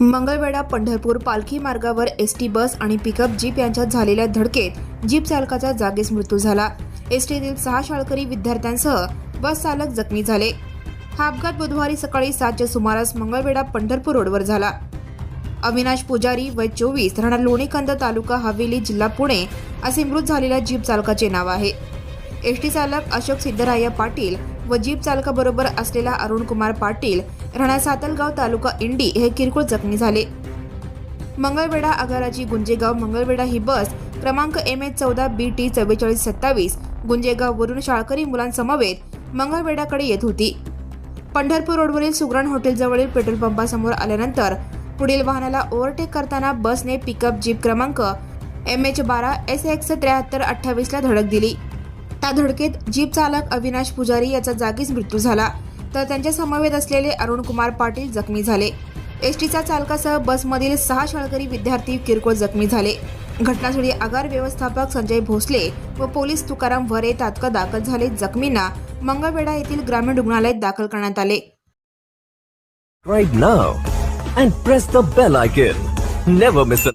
मंगळवेढा पंढरपूर पालखी मार्गावर ST bus आणि पिकअप जीप यांच्यात झालेल्या धडकेत जीप चालकाचा जागीच मृत्यू झाला। एसटीतील 6 शाळकरी विद्यार्थ्यांसह बस चालक जखमी झाले। हा अपघात बुधवारी सकाळी 7च्या सुमारास मंगळवेढा पंढरपूर रोडवर झाला। अविनाश पुजारी वय 24 राहणार लोणीकंद तालुका हवेली जिल्हा पुणे असे मृत झालेल्या जीप चालकाचे नाव आहे। एसटी चालक अशोक सिद्धराया पाटील व जीप चालकाबरोबर असलेला अरुण कुमार पाटील राहणार सातलगाव तालुका इंडी हे किरकोळ जखमी झाले। मंगळवेढा आगाराची गुंजेगाव मंगळवेढा ही बस क्रमांक MH14BT 4427 गुंजेगाव वरून शाळकरी मुलांसमवेत मंगळवेढाकडे येत होती। पंढरपूर रोडवरील सुग्रण हॉटेल जवळील पेट्रोल पंपासमोर आल्यानंतर पुढील वाहनाला ओव्हरटेक करताना बसने पिकअप जीप क्रमांक MH12 SX 7328 ला धडक दिली। त्या धडकेत जीप चालक अविनाश पुजारी याचा जागीच मृत्यू झाला, तर त्यांच्या समवेत असलेले अरुण कुमार पाटील जखमी झाले। एसटीचा चालकासह बसमधील 6 शाळकरी विद्यार्थी किरकोळ जखमी झाले। घटनास्थळी आगार व्यवस्थापक संजय भोसले व पोलीस तुकाराम वरे तात्काळ दाखल झाले। जखमींना मंगळवेढा येथील ग्रामीण रुग्णालयात दाखल करण्यात आले। Right now and press the bell icon. Never miss a